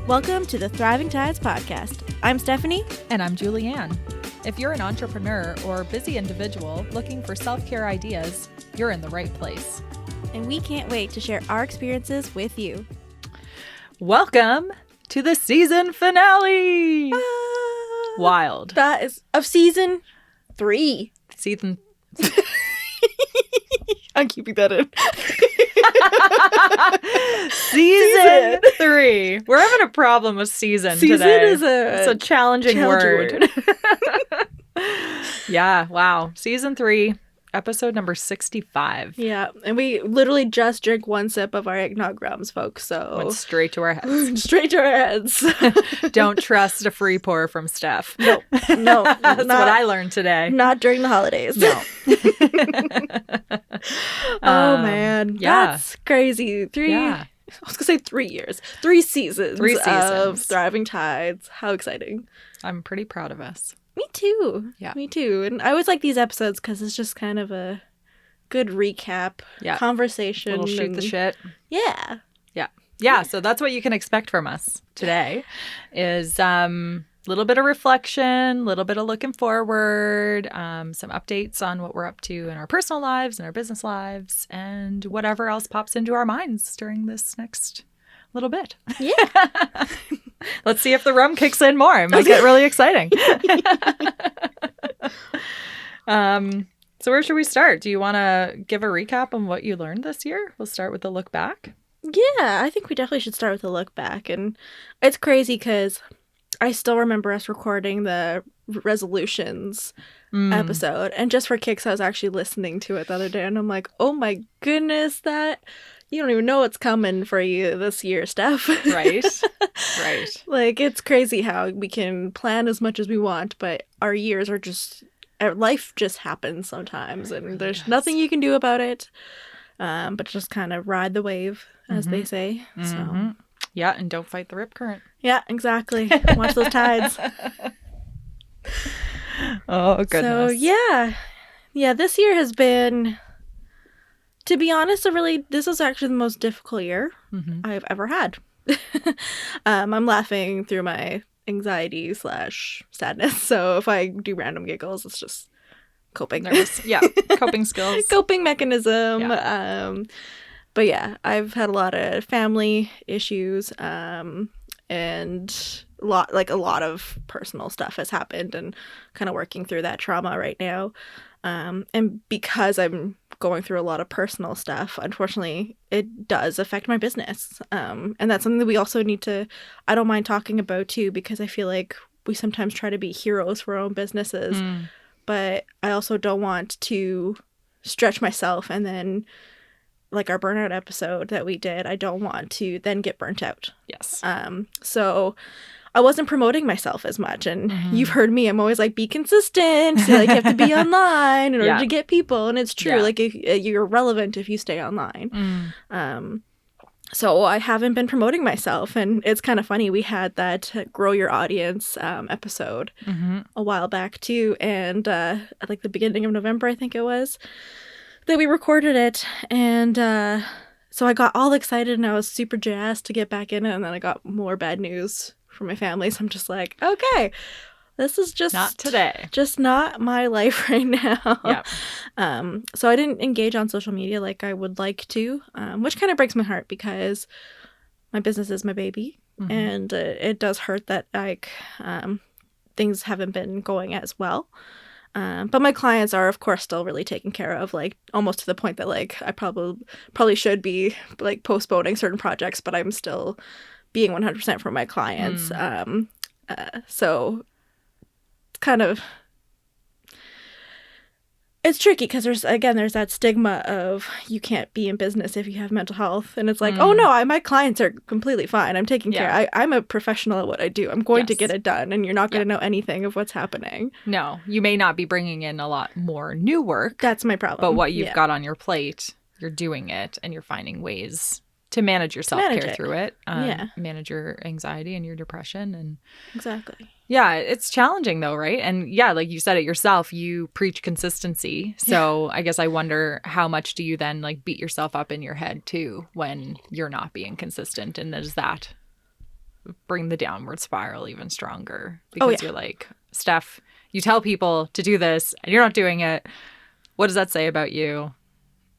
Welcome to the Thriving Tides podcast. I'm Stephanie. And I'm Julianne. If you're an entrepreneur or busy individual looking for self-care ideas, you're in the right place. And we can't wait to share our experiences with you. Welcome to the season finale. Wild. That is of season 3. Season. I'm keeping that in. Season 3. We're having a problem with season today. It's a challenging word. Yeah, wow. Season 3, episode number 65. Yeah, and we literally just drank one sip of our eggnog rums, folks, so... Went straight to our heads. Straight to our heads. Don't trust a free pour from Steph. No. That's what I learned today. Not during the holidays. No. Oh, man. Yeah. That's crazy. I was going to say 3 years. 3 seasons. 3 seasons. Of Thriving Tides. How exciting. I'm pretty proud of us. Me too. Yeah. Me too. And I always like these episodes because it's just kind of a good recap, conversation. Little shoot the shit. Yeah. Yeah, so that's what you can expect from us today is a little bit of reflection, a little bit of looking forward, some updates on what we're up to in our personal lives and our business lives, and whatever else pops into our minds during this next little bit. Yeah. Let's see if the rum kicks in more. It might get really exciting. So where should we start? Do you want to give a recap on what you learned this year? We'll start with the look back. Yeah, I think we definitely should start with a look back. And it's crazy because I still remember us recording the resolutions episode. And just for kicks, I was actually listening to it the other day. And I'm like, oh my goodness, you don't even know what's coming for you this year, Steph. Right. Like, it's crazy how we can plan as much as we want, but our years are just, life just happens sometimes. And there's nothing you can do about it, but just kind of ride the wave, as they say. So. Yeah, and don't fight the rip current. Yeah, exactly. Watch those tides. Oh, goodness. So, yeah, this year has been, to be honest, this was actually the most difficult year I've ever had. I'm laughing through my anxiety/sadness. So if I do random giggles, it's just coping. Yeah, coping skills. Coping mechanism. Yeah. But yeah, I've had a lot of family issues, and a lot of personal stuff has happened, and kind of working through that trauma right now. And because I'm going through a lot of personal stuff, unfortunately, it does affect my business. And that's something that we also I don't mind talking about too, because I feel like we sometimes try to be heroes for our own businesses, but I also don't want to stretch myself, and then like our burnout episode that we did, I don't want to then get burnt out. Yes. So I wasn't promoting myself as much, and you've heard me. I'm always like, be consistent. So, like, you have to be online in order to get people, and it's true. Yeah. Like, if you're relevant if you stay online. So I haven't been promoting myself, and it's kind of funny. We had that Grow Your Audience episode a while back too, and at like the beginning of November, I think it was, that we recorded it, and so I got all excited and I was super jazzed to get back in it, and then I got more bad news from my family, so I'm just like, okay, this is just not today, just not my life right now. Yeah. So I didn't engage on social media like I would like to, which kind of breaks my heart because my business is my baby, and it does hurt that like things haven't been going as well. But my clients are, of course, still really taken care of, like almost to the point that like I probably should be like postponing certain projects, but I'm still being 100% for my clients. So it's kind of, it's tricky because there's that stigma of you can't be in business if you have mental health, and it's like, oh no, my clients are completely fine. I'm taking care. I'm a professional at what I do. I'm going to get it done, and you're not going to know anything of what's happening. No, you may not be bringing in a lot more new work. That's my problem. But what you've got on your plate, you're doing it, and you're finding ways to manage your self-care through it. Manage your anxiety and your depression. And exactly. Yeah, it's challenging though, right? And yeah, like you said it yourself, you preach consistency. So I guess I wonder how much do you then like beat yourself up in your head too when you're not being consistent? And is that bring the downward spiral even stronger Oh, because yeah. you're like, Steph, you tell people to do this and you're not doing it. What does that say about you?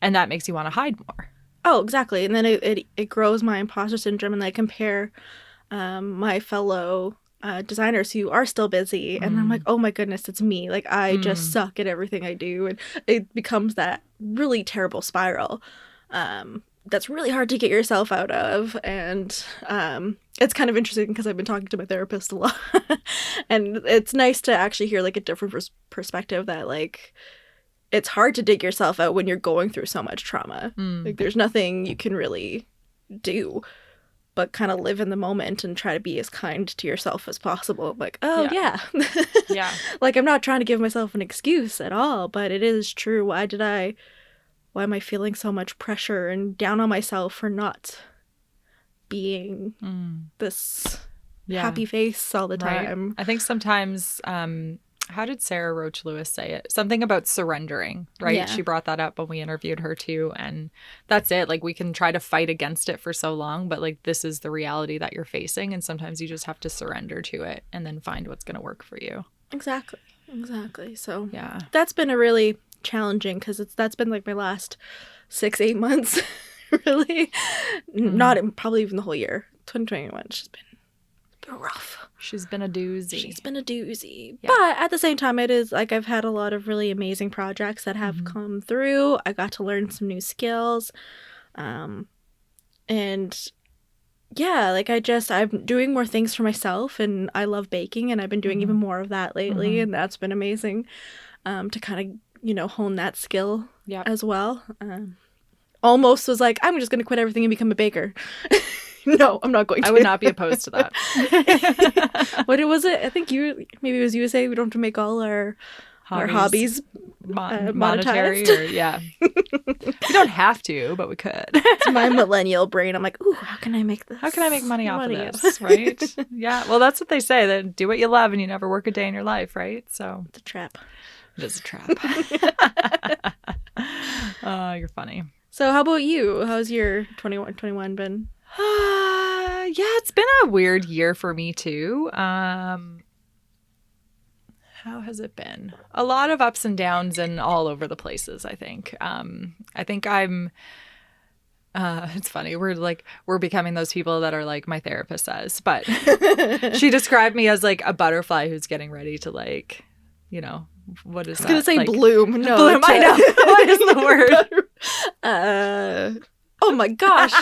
And that makes you want to hide more. Oh, exactly. And then it grows my imposter syndrome, and I compare my fellow designers who are still busy, and I'm like, oh my goodness, it's me. Like, I just suck at everything I do, and it becomes that really terrible spiral that's really hard to get yourself out of. And it's kind of interesting because I've been talking to my therapist a lot, and it's nice to actually hear like a different perspective that like it's hard to dig yourself out when you're going through so much trauma. Like, there's nothing you can really do but kind of live in the moment and try to be as kind to yourself as possible. Like, oh, yeah. Yeah. Like, I'm not trying to give myself an excuse at all, but it is true. Why am I feeling so much pressure and down on myself for not being this happy face all the time? Right. I think sometimes, how did Sarah Roach Lewis say it? Something about surrendering, right? Yeah. She brought that up when we interviewed her too. And that's it. Like, we can try to fight against it for so long, but like, this is the reality that you're facing. And sometimes you just have to surrender to it and then find what's going to work for you. Exactly. So Yeah. that's been a really challenging, because that's been like my last 6-8 months, really. Not probably even the whole year. 2021 has been rough. She's been a doozy. Yeah. But at the same time, it is like I've had a lot of really amazing projects that have come through. I got to learn some new skills. And yeah, like I'm doing more things for myself, and I love baking, and I've been doing even more of that lately, and that's been amazing to kind of, hone that skill as well. Almost was like, I'm just going to quit everything and become a baker. No, I'm not going to. I would not be opposed to that. What was it? I think maybe it was you say we don't have to make all our hobbies monetary. monetized. We don't have to, but we could. It's my millennial brain. I'm like, ooh, how can I make this? How can I make money off of this, right? Yeah, well, that's what they say, that do what you love and you never work a day in your life, right? So It's a trap. it is a trap. You're funny. So how about you? How's your 21 been? Yeah, it's been a weird year for me too. How has it been? A lot of ups and downs and all over the places, I think. I think I'm it's funny. We're becoming those people that are like my therapist says, but she described me as like a butterfly who's getting ready to like, what is that? I was going to say like, bloom. No, bloom. I know. What is the word? Oh my gosh.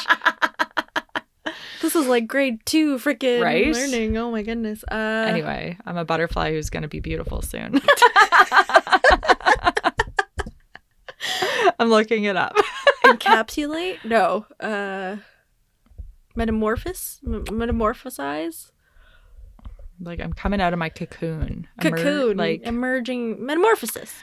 This is like grade 2 freaking Right? learning. Oh my goodness. Anyway, I'm a butterfly who's going to be beautiful soon. I'm looking it up. Encapsulate? No. Metamorphosize? Like, I'm coming out of my cocoon. Emerging metamorphosis.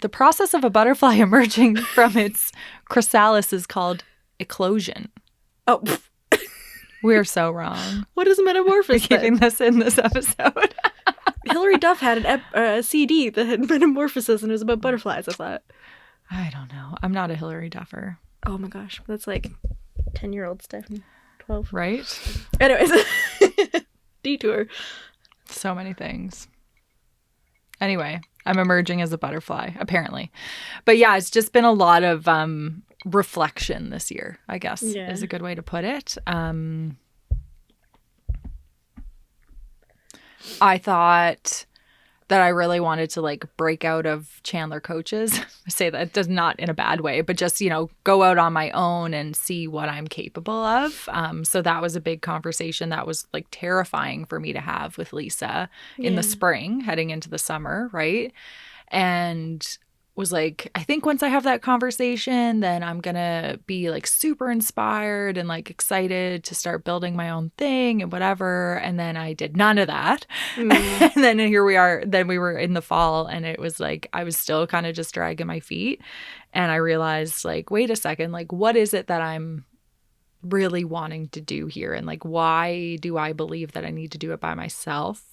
The process of a butterfly emerging from its chrysalis is called eclosion. Oh, We're so wrong. what is metamorphosis? Keeping this in this episode. Hilary Duff had a CD that had metamorphosis, and it was about butterflies, I thought. I don't know. I'm not a Hilary Duffer. Oh my gosh, that's like 10-year-old Stephanie. 12. Right? Anyways, detour. So many things. Anyway, I'm emerging as a butterfly, apparently. But yeah, it's just been a lot of reflection this year, I guess, is a good way to put it. I thought that I really wanted to like break out of Chandler Coaches. I say that does not in a bad way, but just, go out on my own and see what I'm capable of. So that was a big conversation that was like terrifying for me to have with Lisa in the spring heading into the summer. Right. And was like, I think once I have that conversation, then I'm going to be like super inspired and like excited to start building my own thing and whatever. And then I did none of that. And then here we are. Then we were in the fall and it was like, I was still kind of just dragging my feet. And I realized like, wait a second, like, what is it that I'm really wanting to do here? And like, why do I believe that I need to do it by myself?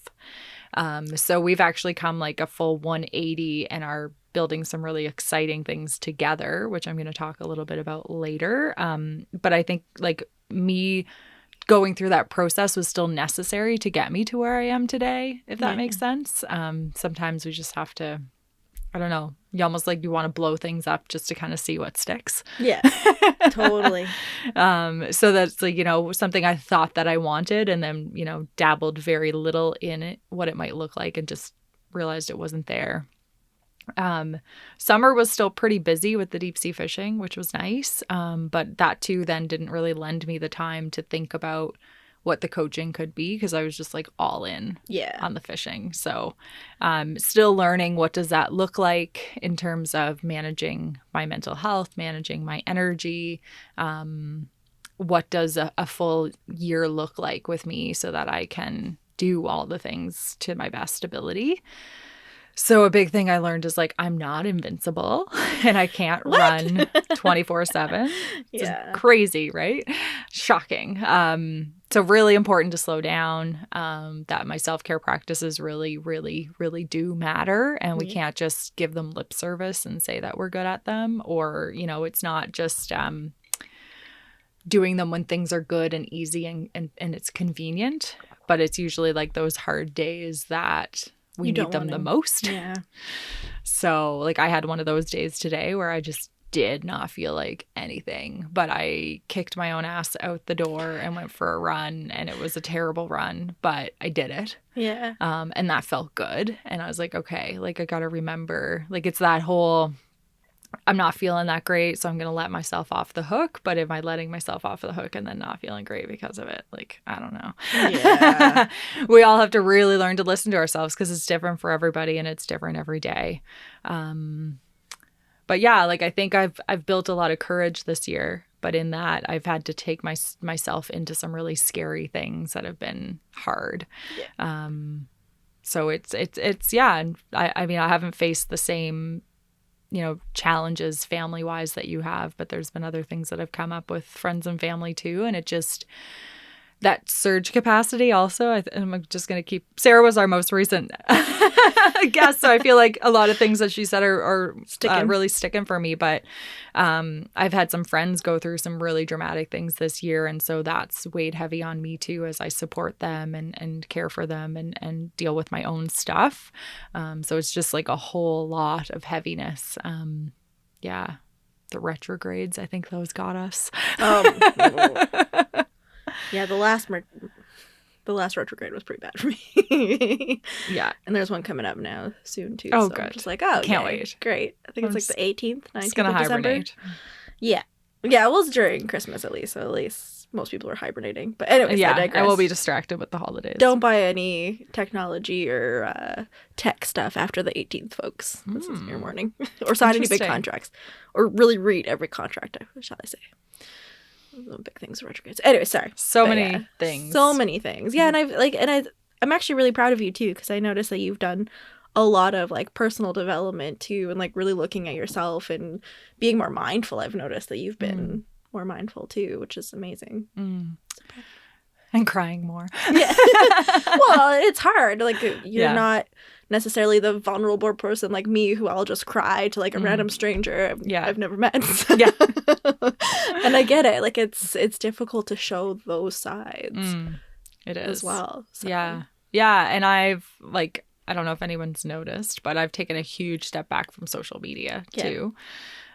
So we've actually come like a full 180 and are building some really exciting things together, which I'm going to talk a little bit about later. But I think like me going through that process was still necessary to get me to where I am today, if that makes sense. Sometimes we just have to, I don't know, you almost like you want to blow things up just to kind of see what sticks. Yeah, totally. So that's like, something I thought that I wanted, and then, dabbled very little in it, what it might look like, and just realized it wasn't there. Summer was still pretty busy with the deep sea fishing, which was nice. But that too then didn't really lend me the time to think about what the coaching could be, because I was just like all in on the fishing. So still learning what does that look like in terms of managing my mental health, managing my energy. What does a full year look like with me so that I can do all the things to my best ability. So a big thing I learned is like, I'm not invincible and I can't run 24/7. It's crazy, right? Shocking. So really important to slow down, that my self-care practices really, really, really do matter. And we can't just give them lip service and say that we're good at them, or, it's not just doing them when things are good and easy and it's convenient, but it's usually like those hard days that we need them the most. Yeah. So like I had one of those days today where I just did not feel like anything, but I kicked my own ass out the door and went for a run, and it was a terrible run, but I did it. Yeah. And that felt good. And I was like, okay, like I got to remember, like it's that whole, I'm not feeling that great, so I'm going to let myself off the hook. But am I letting myself off the hook and then not feeling great because of it? Like, I don't know. Yeah. We all have to really learn to listen to ourselves, because it's different for everybody and it's different every day. But yeah, like I think I've built a lot of courage this year. But in that, I've had to take myself into some really scary things that have been hard. Yeah. So it's yeah. And I mean, I haven't faced the same challenges family wise that you have, but there's been other things that have come up with friends and family too. And it just, that surge capacity also, I'm just going to keep, Sarah was our most recent guest. So I feel like a lot of things that she said are really sticking for me, but I've had some friends go through some really dramatic things this year. And so that's weighed heavy on me too, as I support them and care for them and deal with my own stuff. So it's just like a whole lot of heaviness. Yeah. The retrogrades, I think those got us. Yeah, the last retrograde was pretty bad for me. Yeah. And there's one coming up now soon too. Oh, so good. I'm just like, oh, can't wait. Great. I think it's like the 18th, 19th it's gonna of December. Hibernate. Yeah. Yeah, well, it's during Christmas at least, so at least most people are hibernating. But anyways, I digress. I will be distracted with the holidays. Don't buy any technology or tech stuff after the 18th, folks. This is your warning. Or sign any big contracts. Or really read every contract, shall I say. The big things are retrogrades. Anyway, sorry. So many things. So many things. Yeah, and I'm actually really proud of you too, because I noticed that you've done a lot of like personal development too, and like really looking at yourself and being more mindful. I've noticed that you've been more mindful too, which is amazing. And crying more. Yeah. Well, it's hard. Like you're not necessarily the vulnerable person like me who I'll just cry to like a random stranger I've never met. Yeah. And I get it. Like it's difficult to show those sides. It is as well. So. Yeah. Yeah. And I've like, I don't know if anyone's noticed, but I've taken a huge step back from social media too.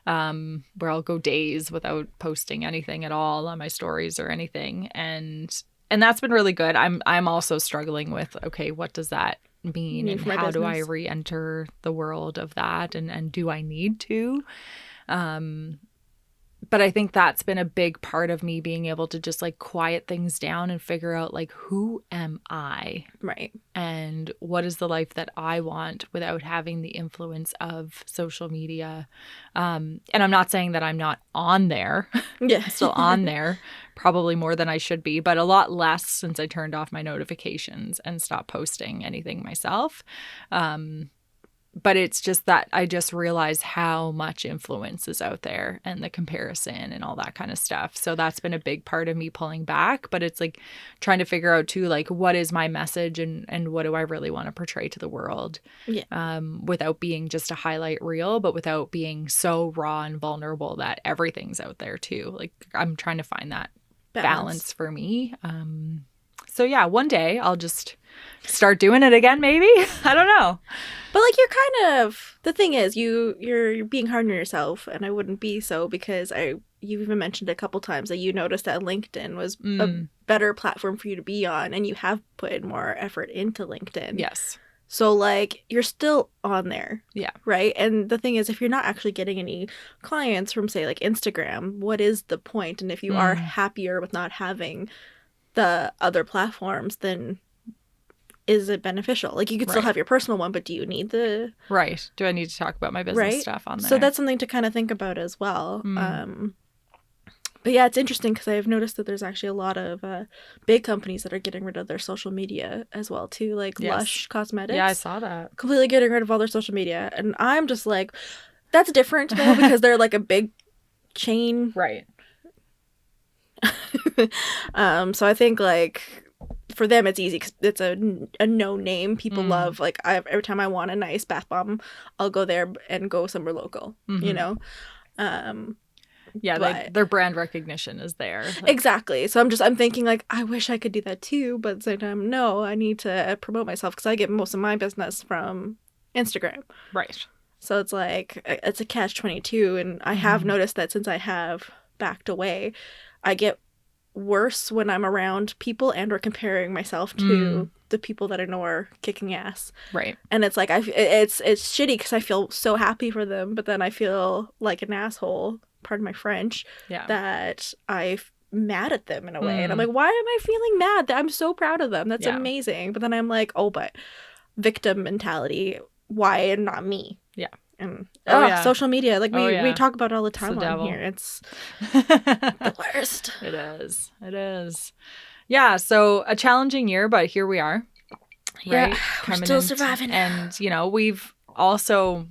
Where I'll go days without posting anything at all on my stories or anything. And that's been really good. I'm also struggling with, okay, what does that mean and how do I re-enter the world of that, and do I need to? But I think that's been a big part of me being able to just like quiet things down and figure out like, who am I? Right. And what is the life that I want without having the influence of social media? And I'm not saying that I'm not on there. Yeah. I'm still on there, probably more than I should be, but a lot less since I turned off my notifications and stopped posting anything myself. But it's just that I just realize how much influence is out there and the comparison and all that kind of stuff. So that's been a big part of me pulling back. But it's like trying to figure out too, like, what is my message and what do I really want to portray to the world? Yeah. Without being just a highlight reel, but without being so raw and vulnerable that everything's out there too. Like I'm trying to find that balance for me. So yeah, one day I'll just start doing it again, maybe. I don't know. But like, you're kind of, the thing is, you're being hard on yourself, and I wouldn't be so, because you even mentioned a couple times that you noticed that LinkedIn was a better platform for you to be on, and you have put more effort into LinkedIn. Yes. So like, you're still on there. Yeah. Right? And the thing is, if you're not actually getting any clients from, say, like Instagram, what is the point? And if you are happier with not having the other platforms, then is it beneficial? Like, you could still have your personal one, but do you need the... Right. Do I need to talk about my business stuff on there? So that's something to kind of think about as well. But yeah, it's interesting because I've noticed that there's actually a lot of big companies that are getting rid of their social media as well too, like Lush Cosmetics. Yeah, I saw that. Completely getting rid of all their social media. And I'm just like, that's different though, because they're like a big chain. Right. So I think like for them it's easy because it's a no name. People love, like, every time I want a nice bath bomb, I'll go there and go somewhere local, you know? Yeah, their brand recognition is there. Like, exactly. So I'm thinking like, I wish I could do that too, but at the same time, no, I need to promote myself because I get most of my business from Instagram. Right. So it's like, it's a catch-22, and I have noticed that since I have backed away, I get worse when I'm around people and or comparing myself to the people that I know are kicking ass. Right. And it's like, it's shitty because I feel so happy for them, but then I feel like an asshole, pardon my French, that I'm mad at them in a way. And I'm like, why am I feeling mad? I'm so proud of them. That's amazing. But then I'm like, oh, but victim mentality. Why not me? Yeah. And social media, like we talk about it all the time on here. It's the worst. It is. Yeah, so a challenging year, but here we are. Right? Yeah, we're still surviving. And, we've also,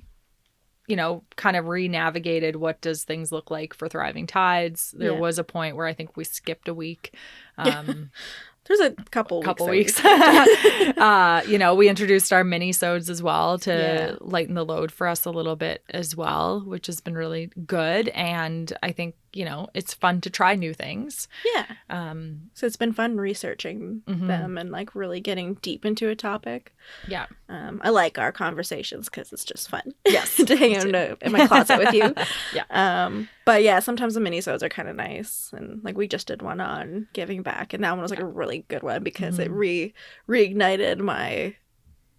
kind of re-navigated what does things look like for Thriving Tides. There was a point where I think we skipped a week. There's a couple weeks. We introduced our mini-sodes as well to lighten the load for us a little bit as well, which has been really good. And I think, it's fun to try new things. Yeah. So it's been fun researching them and like really getting deep into a topic. Yeah. I like our conversations because it's just fun. Yes. To hang out in my closet with you. Yeah. But yeah, sometimes the mini-sodes are kind of nice. And like we just did one on giving back. And that one was like a really good one because it reignited my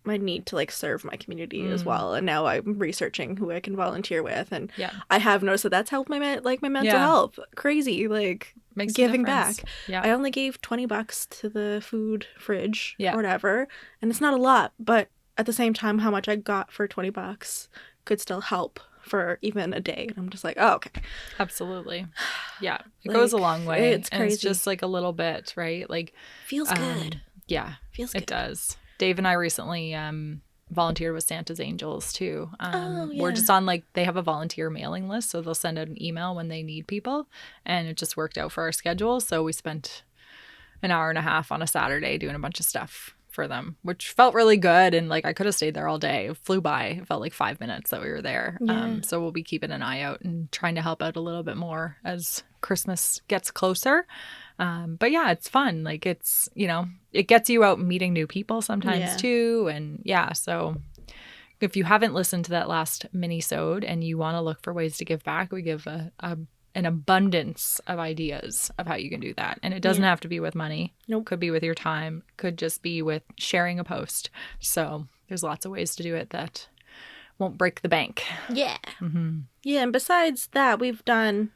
need to like serve my community as well. And now I'm researching who I can volunteer with, and I have noticed that that's helped my mental health. Crazy, like makes giving back. I only gave $20 to the food fridge or whatever, and it's not a lot, but at the same time, how much I got for $20 could still help for even a day. And I'm just like, oh, okay. Absolutely. Yeah. It goes a long way. It's crazy. And it's just like a little bit, right? Like feels good. Yeah. Feels good. It does. Dave and I recently volunteered with Santa's Angels too. We're just on they have a volunteer mailing list, so they'll send out an email when they need people, and it just worked out for our schedule. So we spent an hour and a half on a Saturday doing a bunch of stuff for them, which felt really good. And like I could have stayed there all day. It flew by. It felt like 5 minutes that we were there. So we'll be keeping an eye out and trying to help out a little bit more as Christmas gets closer. But yeah, it's fun. Like it's, it gets you out meeting new people sometimes too. And so if you haven't listened to that last mini-sode and you want to look for ways to give back, we give an abundance of ideas of how you can do that. And it doesn't have to be with money. Nope. Could be with your time. Could just be with sharing a post. So there's lots of ways to do it that won't break the bank. Yeah. Yeah. And besides that, we've done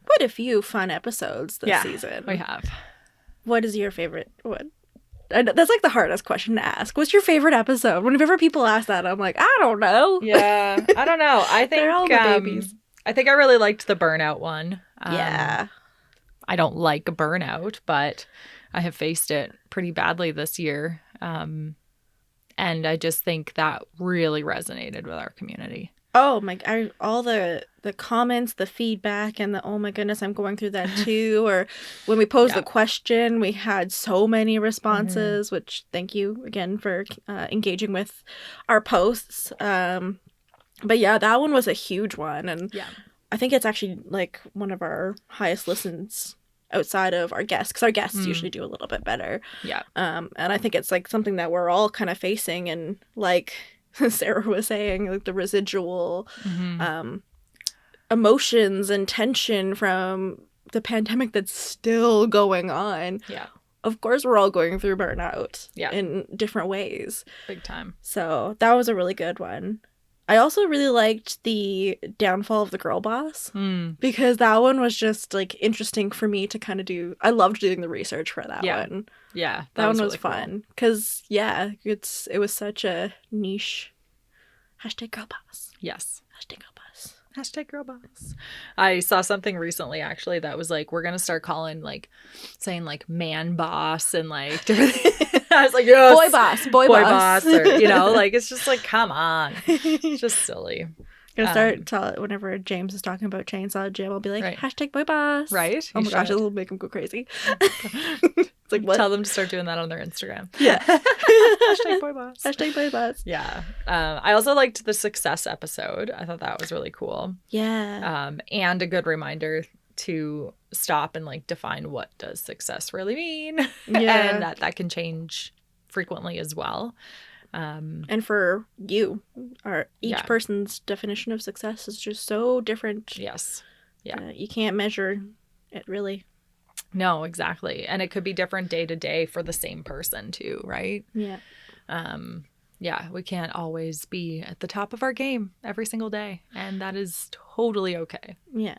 quite a few fun episodes this season. We have. What is your favorite one? I know, that's like the hardest question to ask. What's your favorite episode? Whenever people ask that, I'm like, I don't know. Yeah. I don't know. I think they're all the babies. I think I really liked the burnout one. Yeah. I don't like burnout, but I have faced it pretty badly this year. And I just think that really resonated with our community. Oh my! All the comments, the feedback, and the oh my goodness, I'm going through that too. Or when we posed the question, we had so many responses. Which thank you again for engaging with our posts. But yeah, that one was a huge one, and I think it's actually like one of our highest listens outside of our guests, because our guests usually do a little bit better. Yeah. And I think it's like something that we're all kind of facing, and like Sarah was saying, like the residual emotions and tension from the pandemic that's still going on. Yeah. Of course, we're all going through burnout Yeah. in different ways. Big time. So that was a really good one. I also really liked the downfall of the girl boss, because that one was just like interesting for me to kind of do. I loved doing the research for that one. Yeah. That one was really fun because it was such a niche. Hashtag girl boss. Yes. Hashtag girl boss. Hashtag girl boss. I saw something recently actually that was like, we're gonna start saying like man boss and like different I was like, yes, boy boss, or like it's just like, come on, it's just silly. Gonna start whenever James is talking about Chainsaw Jim, I'll be like, hashtag boy boss. Right? Oh my gosh, it'll make him go crazy. It's like, what? Tell them to start doing that on their Instagram. Yeah. Hashtag boy boss. Hashtag boy boss. Yeah. I also liked the success episode. I thought that was really cool. Yeah. And a good reminder to stop and like define what does success really mean. Yeah. And that can change frequently as well. And for you, each person's definition of success is just so different. Yes. Yeah. You can't measure it really. No, exactly. And it could be different day to day for the same person too, right? Yeah. Yeah, we can't always be at the top of our game every single day. And that is totally okay. Yeah.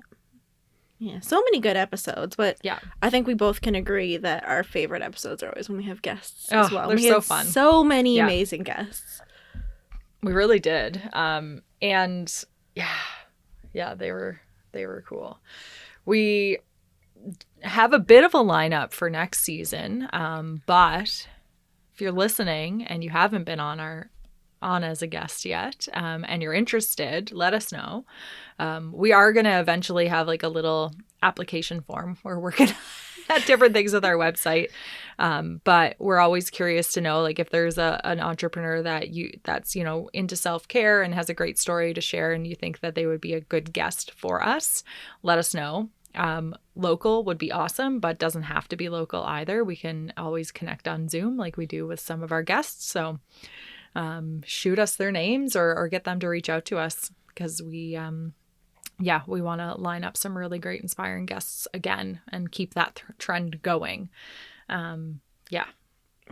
Yeah. So many good episodes, but I think we both can agree that our favorite episodes are always when we have guests as well. They're so fun. So many amazing guests. We really did. And yeah, they were cool. We have a bit of a lineup for next season, but if you're listening and you haven't been on as a guest yet, and you're interested, let us know. We are going to eventually have like a little application form. We're working at different things with our website, but we're always curious to know, like, if there's an entrepreneur that's into self-care and has a great story to share, and you think that they would be a good guest for us, let us know. Local would be awesome, but doesn't have to be local either. We can always connect on Zoom like we do with some of our guests. So shoot us their names or get them to reach out to us, because we want to line up some really great, inspiring guests again and keep that trend going.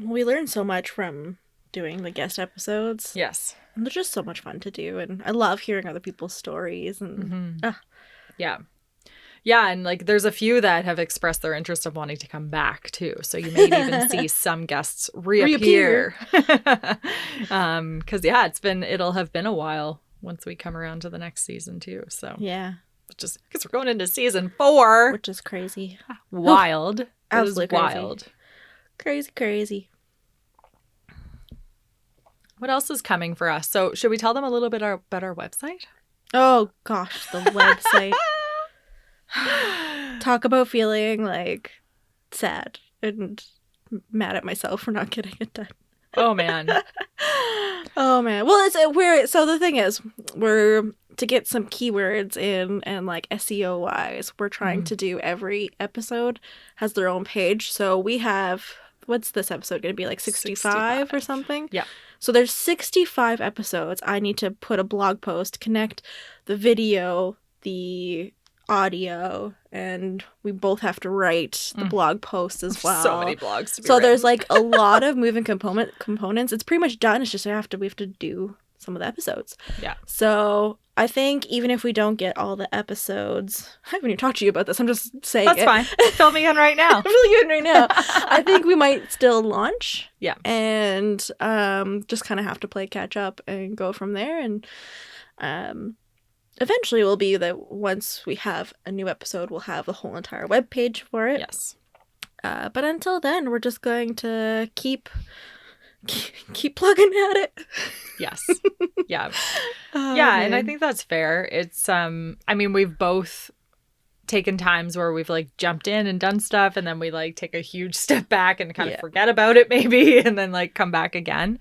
We learned so much from doing the guest episodes. Yes. And they're just so much fun to do. And I love hearing other people's stories. And Yeah. Yeah, and like there's a few that have expressed their interest of wanting to come back too. So you may even see some guests reappear. Because it'll have been a while once we come around to the next season too. So yeah, just because we're going into season 4, which is crazy. Wild. Absolutely wild. Crazy. What else is coming for us? So should we tell them a little bit about our website? Oh gosh, the website. Talk about feeling like sad and mad at myself for not getting it done. Oh man. Oh man. Well, so the thing is, we're to get some keywords in, and like SEO wise, we're trying to do every episode has their own page. So we have, what's this episode going to be, like 65 or something? Yeah. So there's 65 episodes. I need to put a blog post, connect the video, the audio, and we both have to write the blog post as well. So many blogs to be so written. There's like a lot of moving components. It's pretty much done. It's just we have to do some of the episodes. Yeah. So I think even if we don't get all the episodes, I haven't even talked to you about this. I'm just saying That's fine. Fill me in right now. I'm really good right now. I think we might still launch. Yeah. And just kind of have to play catch up and go from there. And eventually will be that once we have a new episode, we'll have a whole entire web page for it. Yes. But until then, we're just going to keep plugging at it. Yes. Yeah. Oh, yeah, man. and I think that's fair. It's we've both taken times where we've like jumped in and done stuff, and then we like take a huge step back and kind of forget about it maybe, and then like come back again.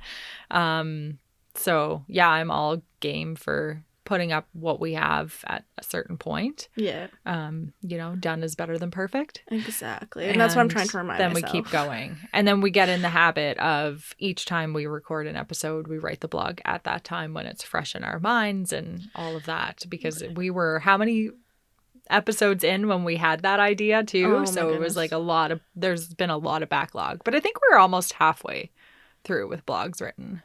So yeah, I'm all game for putting up what we have at a certain point. Yeah. Done is better than perfect. Exactly. And that's what I'm trying to remind myself. myself. Then we keep going. And then we get in the habit of each time we record an episode, we write the blog at that time when it's fresh in our minds and all of that. Because we were how many episodes in when we had that idea too? So it was like there's been a lot of backlog. But I think we're almost halfway through with blogs written.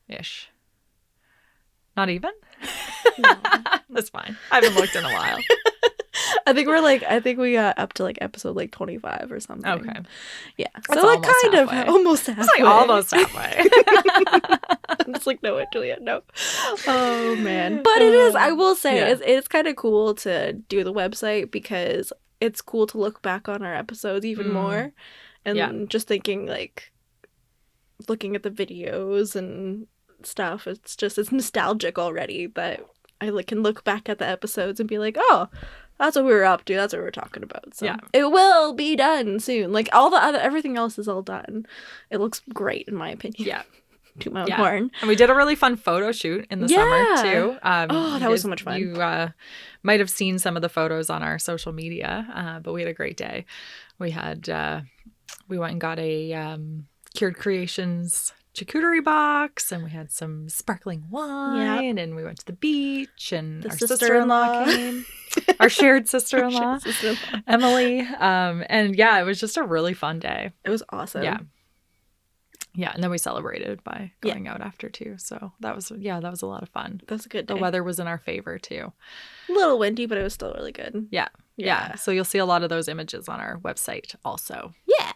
Ish. Not even? No. That's fine. I haven't looked in a while. I think we got up to like episode like 25 or something. Okay. Yeah. That's so like kind halfway. of almost halfway. It's like almost halfway. It's like, no, Juliet, no. Oh, man. But it is, I will say, it's kind of cool to do the website because it's cool to look back on our episodes even more. And just thinking like, looking at the videos and stuff, it's nostalgic already that I can look back at the episodes and be like, oh, that's what we were up to. That's what we were talking about. So it will be done soon. Like everything else is all done. It looks great in my opinion. Yeah. To my own horn. And we did a really fun photo shoot in the summer too. That was so much fun. You might have seen some of the photos on our social media, but we had a great day. We had we went and got a Cured Creations charcuterie box, and we had some sparkling wine, and we went to the beach, and our sister-in-law came. Our shared sister-in-law, Emily. And it was just a really fun day. It was awesome. Yeah, and then we celebrated by going out after too. So that was a lot of fun. That's a good day. The weather was in our favor too. A little windy, but it was still really good. Yeah. So you'll see a lot of those images on our website also. Yeah.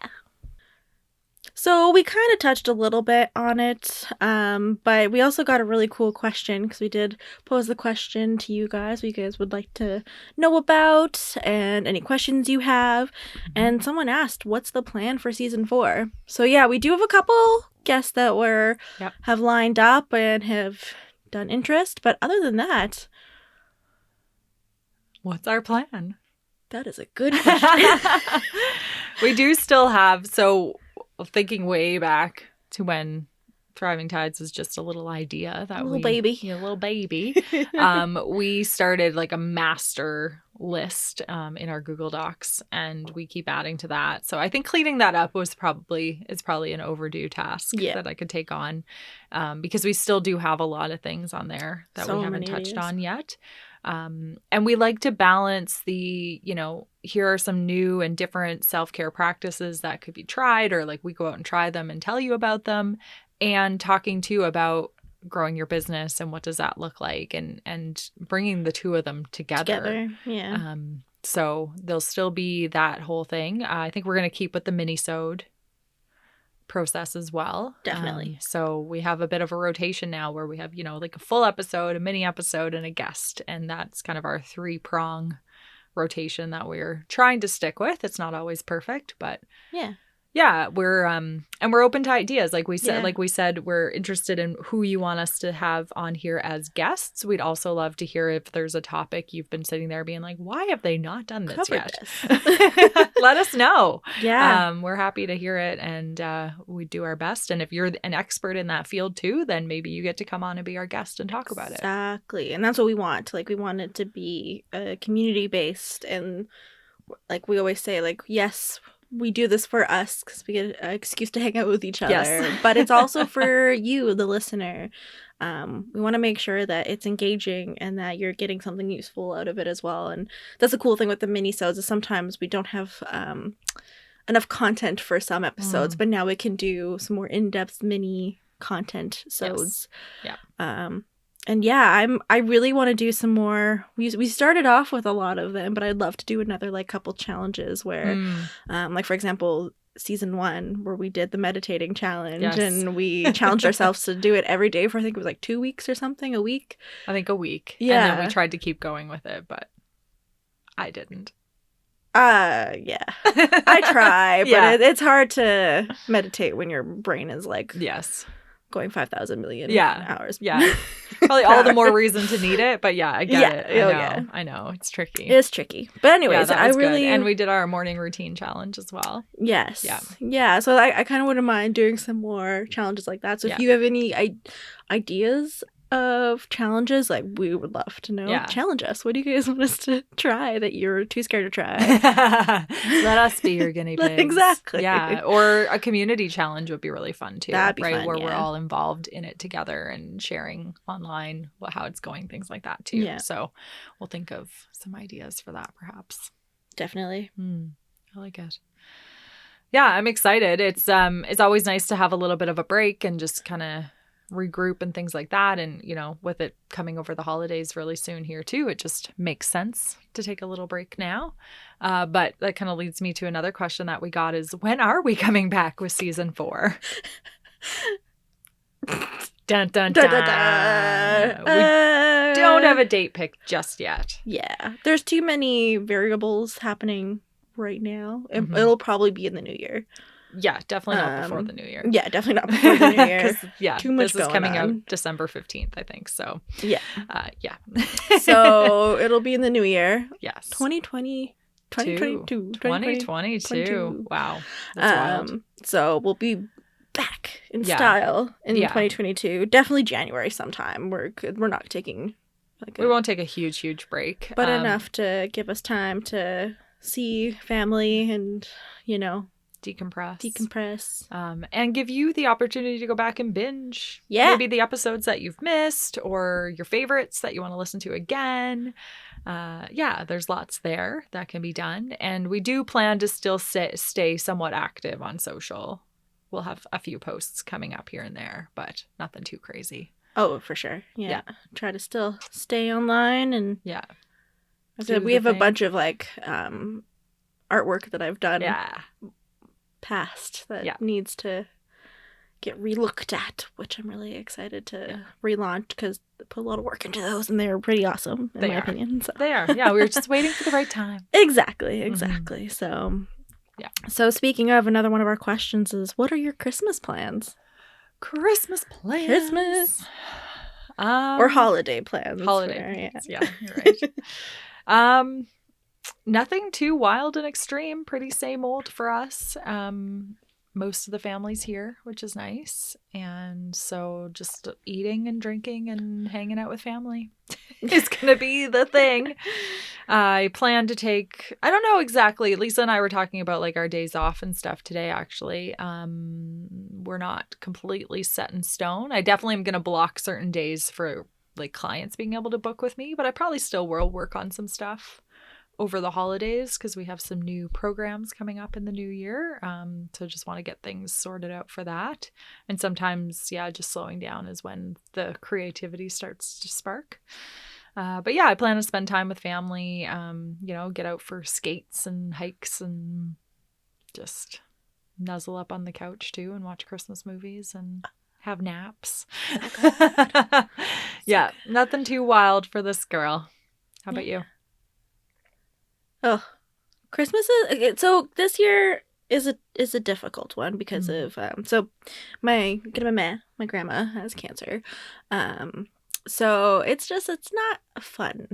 So we kind of touched a little bit on it, but we also got a really cool question because we did pose the question to you guys what you guys would like to know about and any questions you have. And someone asked, what's the plan for season 4? So we do have a couple guests that have lined up and have done interest. But other than that, what's our plan? That is a good question. We do still have, thinking way back to when Thriving Tides was just a little idea that little baby. We started like a master list in our Google Docs, and we keep adding to that. So I think cleaning that up it's probably an overdue task that I could take on, because we still do have a lot of things on there that we haven't touched on yet. And we like to balance the, here are some new and different self-care practices that could be tried, or like we go out and try them and tell you about them, and talking too about growing your business and what does that look like, and bringing the two of them together. Yeah. So there'll still be that whole thing. I think we're going to keep with the mini-sode process as well. Definitely. So we have a bit of a rotation now where we have, like a full episode, a mini episode, and a guest. And that's kind of our 3-prong rotation that we're trying to stick with. It's not always perfect, but we're and we're open to ideas. Like we said, we're interested in who you want us to have on here as guests. We'd also love to hear if there's a topic you've been sitting there being like, why have they not done this yet? Let us know. Yeah. We're happy to hear it, and we do our best. And if you're an expert in that field too, then maybe you get to come on and be our guest and talk about it. Exactly. And that's what we want. Like, we want it to be community based, and like we always say, like, yes, we do this for us because we get an excuse to hang out with each other, but it's also for you, the listener. We want to make sure that it's engaging and that you're getting something useful out of it as well. And that's the cool thing with the mini-sodes, is sometimes we don't have enough content for some episodes, but now we can do some more in-depth mini content sodes. And I really want to do some more. We started off with a lot of them, but I'd love to do another like couple challenges where, like for example, season 1 where we did the meditating challenge, and we challenged ourselves to do it every day for I think it was like 2 weeks or something, a week. I think a week. Yeah. And then we tried to keep going with it, but I didn't. I try, but it's hard to meditate when your brain is like going 5,000 million hours. Yeah. Probably all the more reason to need it, but I get it. I know. It's tricky. It's tricky. But anyways, I really... Good. And we did our morning routine challenge as well. Yes. Yeah. So I kind of wouldn't mind doing some more challenges like that. So if you have any ideas of challenges, like we would love to know. Yeah. Challenge us. What do you guys want us to try that you're too scared to try? Let us be your guinea pigs. Exactly. Yeah. Or a community challenge would be really fun too. That'd be right? fun, Where we're yeah. all involved in it together and sharing online how it's going, things like that too. Yeah. So we'll think of some ideas for that perhaps. Definitely. I like it. Yeah, I'm excited. It's always nice to have a little bit of a break and just kind of regroup and things like that. And, you know, with it coming over the holidays really soon here too, it just makes sense to take a little break now. But that kind of leads me to another question that we got is, when are we coming back with season 4? Dun, dun, dun. We don't have a date picked just yet. Yeah. There's too many variables happening right now. It'll probably be in the new year. Yeah, definitely not before the new year. Yeah, definitely not before the new year. Yeah, too much this is going coming on. out December 15th, I think. So yeah. Yeah. So it'll be in the new year. Yes. 2022. Wow. That's wild. So we'll be back in style in 2022. Definitely January sometime. We're not taking we won't take a huge break. But enough to give us time to see family and, you know, decompress. And give you the opportunity to go back and binge. Yeah. Maybe the episodes that you've missed or your favorites that you want to listen to again. There's lots there that can be done. And we do plan to still stay somewhat active on social. We'll have a few posts coming up here and there, but nothing too crazy. Oh, for sure. Yeah. Try to still stay online and we have a bunch of like artwork that I've done past that needs to get relooked at, which I'm really excited to relaunch because I put a lot of work into those and they're pretty awesome in my opinion. So. They are. Yeah, we were just waiting for the right time. Exactly. So So speaking of, another one of our questions is, what are your Christmas plans? Christmas. Or holiday plans. Plans. Yeah, you're right. Nothing too wild and extreme. Pretty same old for us. Most of the family's here, which is nice. And so just eating and drinking and hanging out with family is going to be the thing. I plan to take, I don't know exactly, Lisa and I were talking about like our days off and stuff today, actually. We're not completely set in stone. I definitely am going to block certain days for like clients being able to book with me, but I probably still will work on some stuff over the holidays because we have some new programs coming up in the new year. So just want to get things sorted out for that. And sometimes, just slowing down is when the creativity starts to spark. But I plan to spend time with family, get out for skates and hikes and just nuzzle up on the couch too and watch Christmas movies and have naps. Nothing too wild for this girl. How about you? Oh, Christmas is so this year is a difficult one because of so my grandma has cancer, so it's not a fun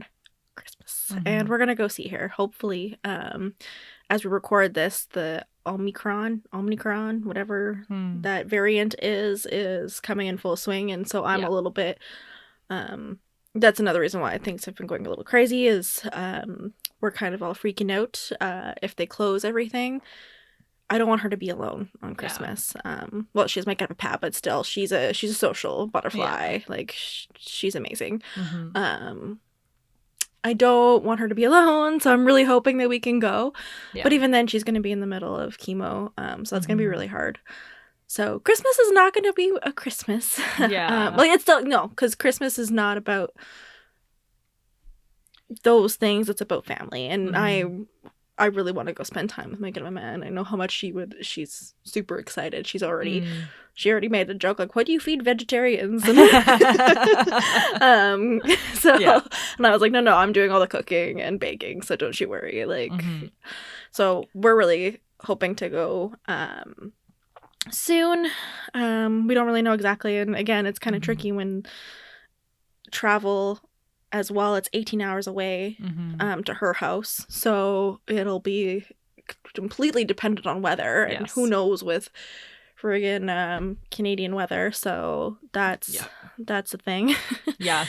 Christmas, and we're gonna go see her hopefully. As we record this, the Omicron, whatever that variant is coming in full swing, and so I'm a little bit. That's another reason why things have been going a little crazy is we're kind of all freaking out if they close everything. I don't want her to be alone on Christmas. Well, she has my cat, but still, she's a social butterfly. Like she's amazing. I don't want her to be alone, so I'm really hoping that we can go. Yeah. But even then, she's going to be in the middle of chemo, so that's going to be really hard. So Christmas is not going to be a Christmas. Yeah. It's still, no, because Christmas is not about those things. It's about family. And I really want to go spend time with my grandma, and I know how much she's super excited. She already made a joke like, what do you feed vegetarians? And, and I was like, no, I'm doing all the cooking and baking, so don't you worry. Like, so we're really hoping to go soon. We don't really know exactly, and again, it's kind of tricky when travel as well. It's 18 hours away to her house, so it'll be completely dependent on weather, and who knows with friggin' Canadian weather, so that's a thing. Yeah.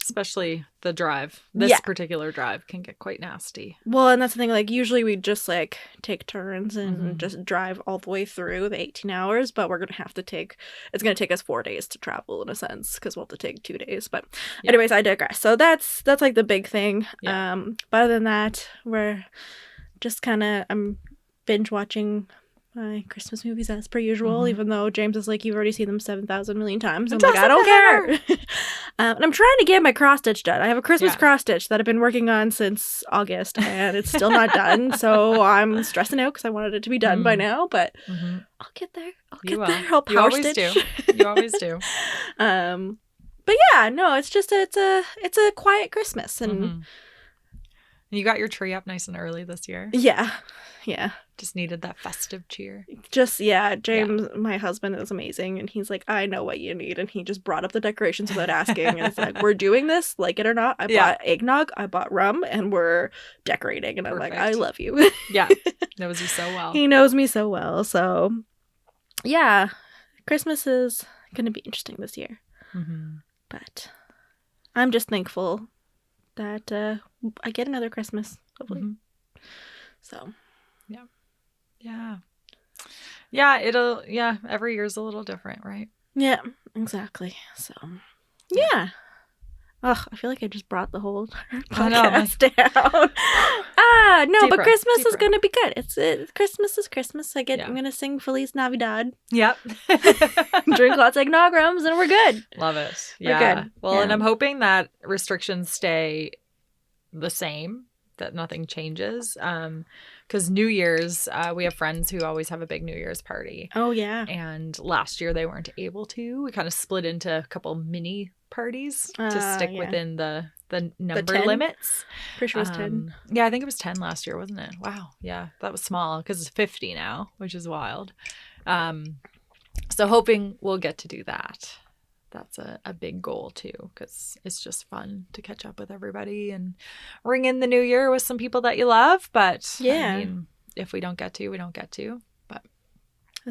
Especially the drive. This particular drive can get quite nasty. Well, and that's the thing, like usually we just like take turns and just drive all the way through the 18 hours, but we're gonna have to it's gonna take us 4 days to travel in a sense, because we'll have to take 2 days. But anyways, I digress. So that's like the big thing. But other than that, we're just I'm binge watching my Christmas movies as per usual, even though James is like, you've already seen them 7,000 million times. I'm like, I don't care. And I'm trying to get my cross stitch done. I have a Christmas cross stitch that I've been working on since August, and it's still not done. So I'm stressing out because I wanted it to be done by now, but I'll get there. I'll power stitch. You always do. But yeah, no, it's just it's a quiet Christmas, and you got your tree up nice and early this year. Yeah. Just needed that festive cheer. James, my husband, is amazing, and he's like, I know what you need, and he just brought up the decorations without asking, and it's like, we're doing this, like it or not. I bought eggnog, I bought rum, and we're decorating, and I'm like, I love you. Yeah, knows you so well. He knows me so well, so yeah, Christmas is gonna be interesting this year, but I'm just thankful that I get another Christmas, hopefully. So every year's a little different, right? Yeah, exactly. So yeah. Ugh, I feel like I just brought the whole podcast down. No, deeper, but Christmas is gonna be good. It's Christmas is Christmas. I'm gonna sing Feliz Navidad. Yep. Drink lots of eggnog rums, and we're good. Love it. Yeah. We're good. Well, and I'm hoping that restrictions stay the same, that nothing changes. Because New Year's, we have friends who always have a big New Year's party. Oh, yeah. And last year they weren't able to. We kind of split into a couple mini parties to stick within the number limits. Pretty sure it was 10. Yeah, I think it was 10 last year, wasn't it? Wow. Yeah, that was small because it's 50 now, which is wild. So hoping we'll get to do that. That's a big goal too, because it's just fun to catch up with everybody and ring in the new year with some people that you love. But I mean, if we don't get to, we don't get to. But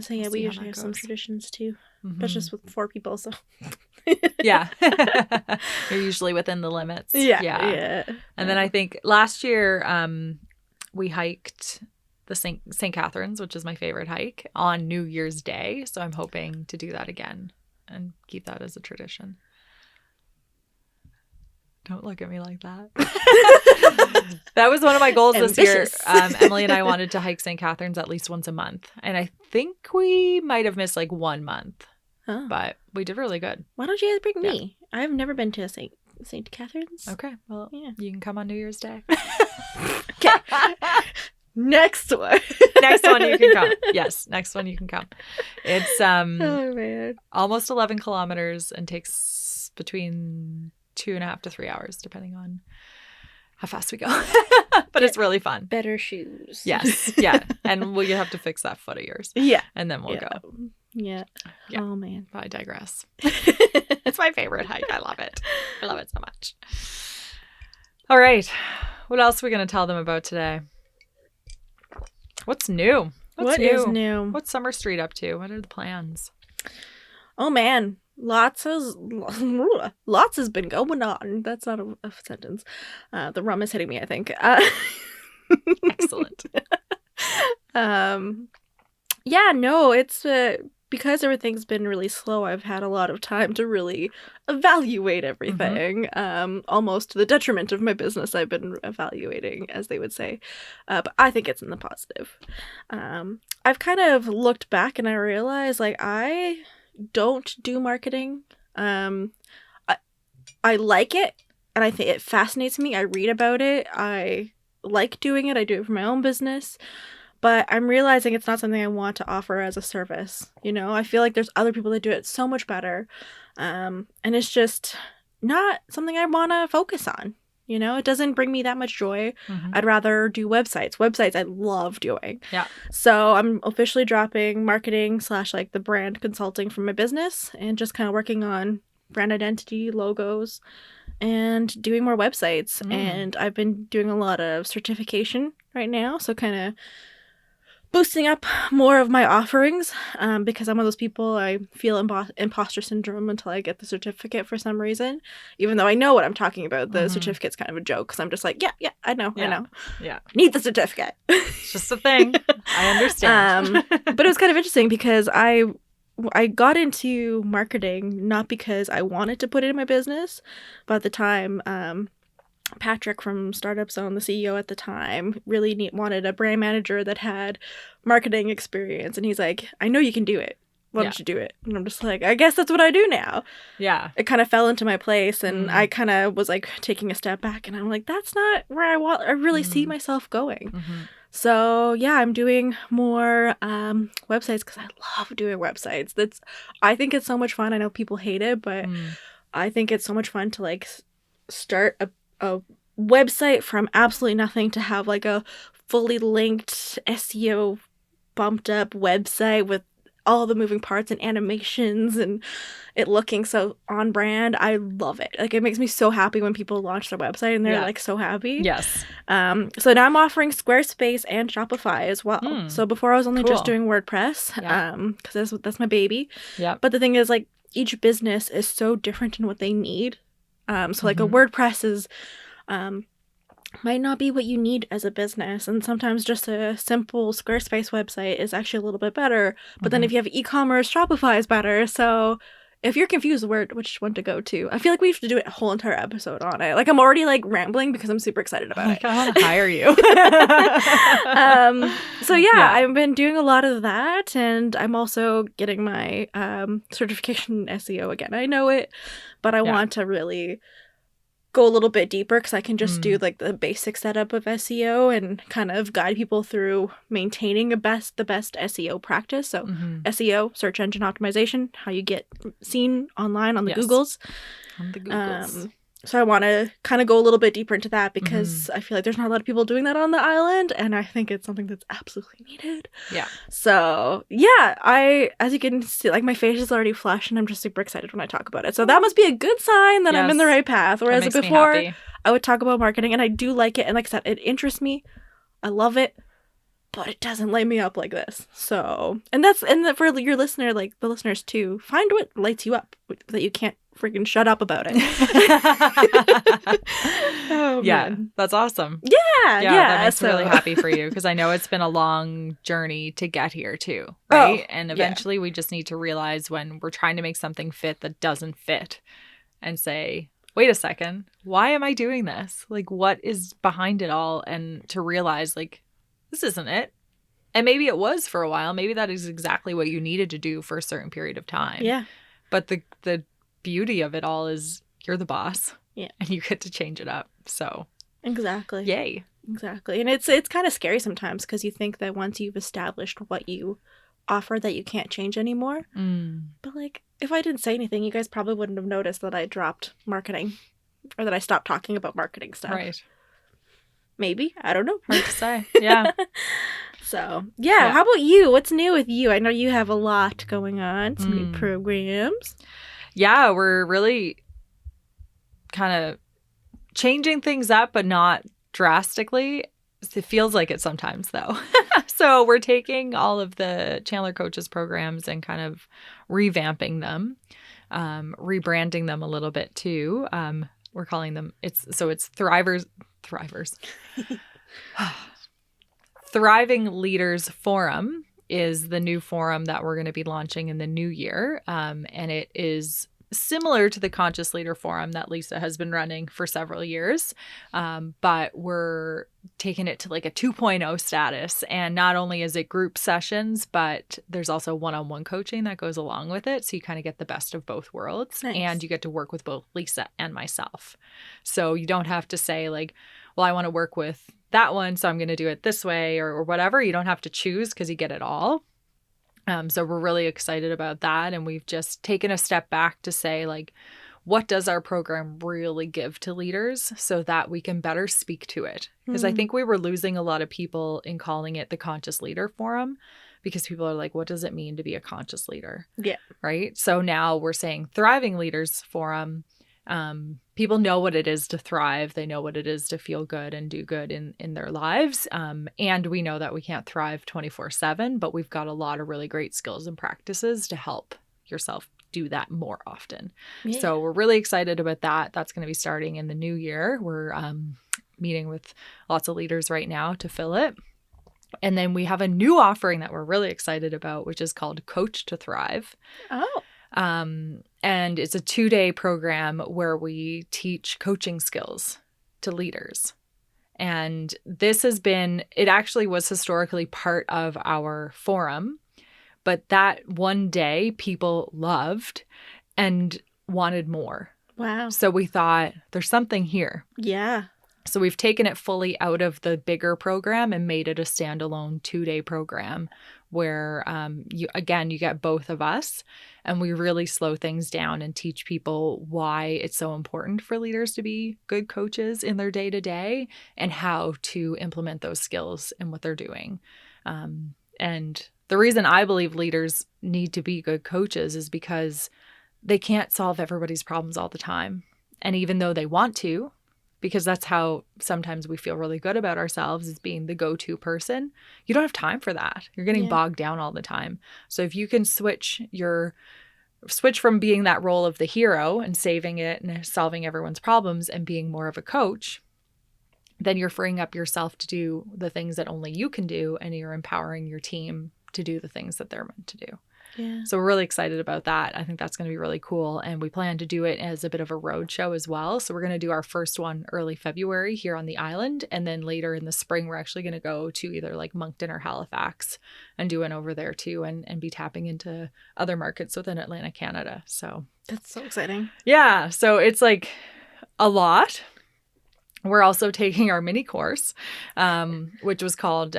so yeah, we usually have some traditions too, but just with 4 people. So yeah, you're usually within the limits. Yeah. And then I think last year we hiked the St. Catharines, which is my favorite hike, on New Year's Day. So I'm hoping to do that again and keep that as a tradition. Don't look at me like that. That was one of my goals this year. Emily and I wanted to hike St. Catharines at least once a month. And I think we might have missed like 1 month. Oh. But we did really good. Why don't you guys bring me? I've never been to St. Catharines. Okay. Well, you can come on New Year's Day. Okay. Next one. Next one you can come. Yes, next one you can come. It's oh man, almost 11 kilometers and takes between 2.5 to 3 hours, depending on how fast we go. But it's really fun. Better shoes. Yes. Yeah. And you have to fix that foot of yours. Yeah. And then we'll go. Yeah. Oh man. I digress. It's my favorite hike. I love it. I love it so much. All right. What else are we going to tell them about today? What's new? What is new? What's Summer Street up to? What are the plans? Oh man, lots has been going on. That's not a sentence. The rum is hitting me, I think. Excellent. Yeah, no, it's because everything's been really slow. I've had a lot of time to really evaluate everything. Almost to the detriment of my business. I've been evaluating, as they would say, but I think it's in the positive. I've kind of looked back and I realized like I don't do marketing. I like it and I think it fascinates me. I read about it. I like doing it. I do it for my own business. But I'm realizing it's not something I want to offer as a service. You know, I feel like there's other people that do it so much better. And it's just not something I want to focus on. You know, it doesn't bring me that much joy. I'd rather do websites. Websites I love doing. Yeah. So I'm officially dropping marketing / like the brand consulting from my business and just kind of working on brand identity, logos, and doing more websites. And I've been doing a lot of certification right now. So kind of boosting up more of my offerings because I'm one of those people, I feel imposter syndrome until I get the certificate for some reason, even though I know what I'm talking about. The certificate's kind of a joke because I'm just like, yeah, I know. Yeah. Need the certificate. It's just a thing. I understand. But it was kind of interesting because I got into marketing not because I wanted to put it in my business, but at the time, Patrick from Startup Zone, the CEO at the time, really wanted a brand manager that had marketing experience. And he's like, I know you can do it. Why don't you do it? And I'm just like, I guess that's what I do now. Yeah. It kind of fell into my place. And I kind of was like taking a step back. And I'm like, that's not where I really see myself going. So yeah, I'm doing more websites because I love doing websites. I think it's so much fun. I know people hate it, but I think it's so much fun to like start a website from absolutely nothing to have like a fully linked SEO bumped up website with all the moving parts and animations and it looking so on brand. I love it. Like, it makes me so happy when people launch their website and they're like so happy. Yes. So now I'm offering Squarespace and Shopify as well. So before I was only just doing WordPress because that's my baby. Yeah. But the thing is, like, each business is so different in what they need. So like a WordPress is might not be what you need as a business, and sometimes just a simple Squarespace website is actually a little bit better. But then if you have e-commerce, Shopify is better. So if you're confused which one to go to, I feel like we have to do a whole entire episode on it. Like, I'm already like rambling because I'm super excited about it. I want to hire you. So yeah, I've been doing a lot of that, and I'm also getting my certification in SEO again. I know it, but I want to really go a little bit deeper because I can just do like the basic setup of SEO and kind of guide people through maintaining the best SEO practice. So SEO, search engine optimization, how you get seen online on the Googles. On the Googles. So I want to kind of go a little bit deeper into that because I feel like there's not a lot of people doing that on the island, and I think it's something that's absolutely needed. Yeah. So yeah, as you can see, like, my face is already flushed, and I'm just super excited when I talk about it. So that must be a good sign that I'm in the right path. Whereas before, I would talk about marketing, and I do like it, and like I said, it interests me. I love it, but it doesn't light me up like this. So, and for your listener, like the listeners too, find what lights you up that you can't freaking shut up about it. Oh, yeah, man. that's awesome. Yeah. That makes me really happy for you because I know it's been a long journey to get here too, right? And eventually we just need to realize when we're trying to make something fit that doesn't fit and say, wait a second, why am I doing this? Like, what is behind it all? And to realize, like, this isn't it. And maybe it was for a while. Maybe that is exactly what you needed to do for a certain period of time. Yeah. But the beauty of it all is you're the boss. Yeah. And you get to change it up. So exactly. Yay. Exactly. And it's kind of scary sometimes because you think that once you've established what you offer that you can't change anymore. But like, if I didn't say anything, you guys probably wouldn't have noticed that I dropped marketing or that I stopped talking about marketing stuff. Right. Maybe. I don't know. Hard to say. Yeah. So, yeah. How about you? What's new with you? I know you have a lot going on. Some new programs. Yeah, we're really kind of changing things up, but not drastically. It feels like it sometimes, though. So we're taking all of the Chandler Coaches programs and kind of revamping them, rebranding them a little bit too. We're calling them, it's Thrivers. Thriving Leaders Forum is the new forum that we're going to be launching in the new year. And it is similar to the Conscious Leader Forum that Lisa has been running for several years. But we're taking it to like a 2.0 status. And not only is it group sessions, but there's also one-on-one coaching that goes along with it. So you kind of get the best of both worlds. Nice. And you get to work with both Lisa and myself. So you don't have to say like, well, I want to work with that one, so I'm going to do it this way or whatever. You don't have to choose because you get it all. So we're really excited about that. And we've just taken a step back to say, like, what does our program really give to leaders so that we can better speak to it? Because I think we were losing a lot of people in calling it the Conscious Leader Forum because people are like, what does it mean to be a conscious leader? Yeah. Right. So now we're saying Thriving Leaders Forum people know what it is to thrive. They know what it is to feel good and do good in their lives. And we know that we can't thrive 24/7, but we've got a lot of really great skills and practices to help yourself do that more often. Yeah. So we're really excited about that. That's going to be starting in the new year. We're meeting with lots of leaders right now to fill it. And then we have a new offering that we're really excited about, which is called Coach to Thrive. Oh. And it's a 2-day program where we teach coaching skills to leaders. And this has been, it actually was historically part of our forum, but that one day people loved and wanted more. Wow. So we thought there's something here. Yeah. So we've taken it fully out of the bigger program and made it a standalone 2-day program where you get both of us, and we really slow things down and teach people why it's so important for leaders to be good coaches in their day-to-day and how to implement those skills in what they're doing. And the reason I believe leaders need to be good coaches is because they can't solve everybody's problems all the time. And even though they want to, because that's how sometimes we feel really good about ourselves, is being the go-to person, you don't have time for that. You're getting bogged down all the time. So if you can switch from being that role of the hero and saving it and solving everyone's problems and being more of a coach, then you're freeing up yourself to do the things that only you can do, and you're empowering your team to do the things that they're meant to do. Yeah. So we're really excited about that. I think that's going to be really cool. And we plan to do it as a bit of a road show as well. So we're going to do our first one early February here on the island. And then later in the spring, we're actually going to go to either like Moncton or Halifax and do one over there too, and be tapping into other markets within Atlantic Canada. So That's so exciting. yeah. So it's like a lot. We're also taking our mini course, which was called...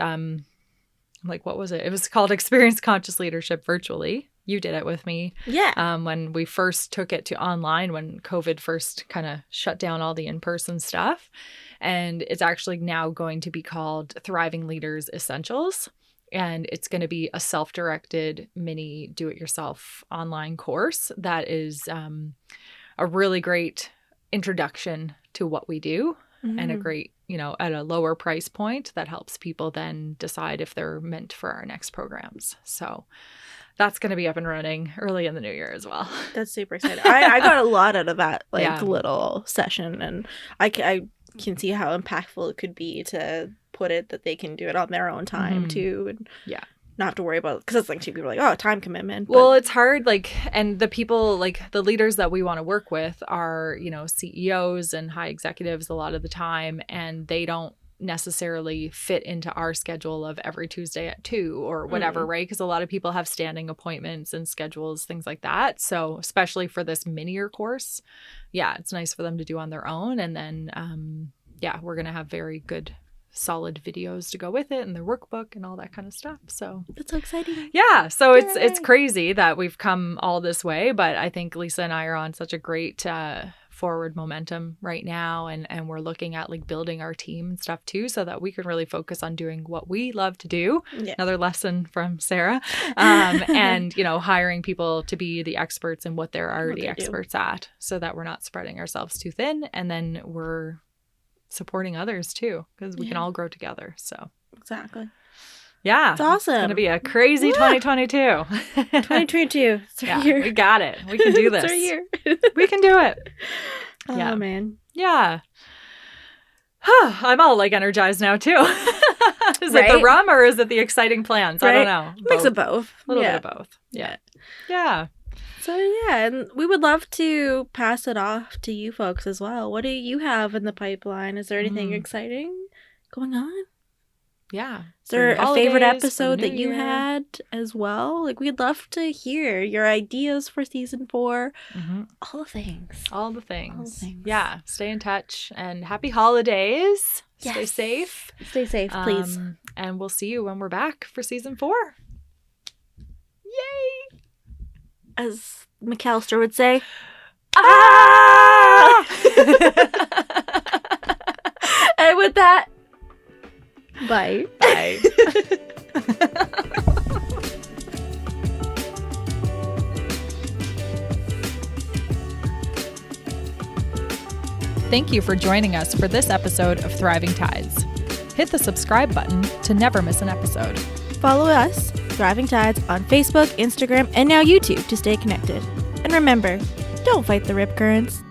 what was it? It was called Experience Conscious Leadership Virtually. You did it with me. Yeah. When we first took it to online, when COVID first kind of shut down all the in-person stuff. And it's actually now going to be called Thriving Leaders Essentials. And it's going to be a self-directed mini do-it-yourself online course that is a really great introduction to what we do. And a great, at a lower price point that helps people then decide if they're meant for our next programs. So that's going to be up and running early in the new year as well. That's super exciting. I got a lot out of that little session, and I can see how impactful it could be to put it that they can do it on their own time too. And not have to worry about, because it's like people are like, oh, time commitment. Well, it's hard, and the people, the leaders that we want to work with are, CEOs and high executives a lot of the time, and they don't necessarily fit into our schedule of every Tuesday at 2 or whatever, right? Because a lot of people have standing appointments and schedules, things like that. So especially for this mini-year course, it's nice for them to do on their own. And then, we're going to have very good solid videos to go with it and their workbook and all that kind of stuff. So that's so exciting. Yeah. So it's crazy that we've come all this way, but I think Lisa and I are on such a great forward momentum right now, and we're looking at building our team and stuff too, so that we can really focus on doing what we love to do. Another lesson from Sarah. And hiring people to be the experts in what they're already experts at, so that we're not spreading ourselves too thin, and then we're supporting others too, because we can all grow together. So exactly. Yeah. It's awesome. It's going to be a crazy 2022. 2022. It's our year. We got it. We can do this. It's our year. We can do it. Oh, man. Yeah. I'm all energized now too. Is it the rum or is it the exciting plans? I don't know. Mix of both. A little bit of both. Yeah. Yeah. So and we would love to pass it off to you folks as well. What do you have in the pipeline? Is there anything exciting going on? Yeah. Is there a favorite episode that you had as well? We'd love to hear your ideas for season 4. All the things. All the things. Yeah. Stay in touch, and happy holidays. Yes. Stay safe. Stay safe, please. And we'll see you when we're back for season 4. Yay! As McAllister would say. Ah! And with that, bye. Bye. Thank you for joining us for this episode of Thriving Tides. Hit the subscribe button to never miss an episode. Follow us, Thriving Tides, on Facebook, Instagram, and now YouTube to stay connected. And remember, don't fight the rip currents.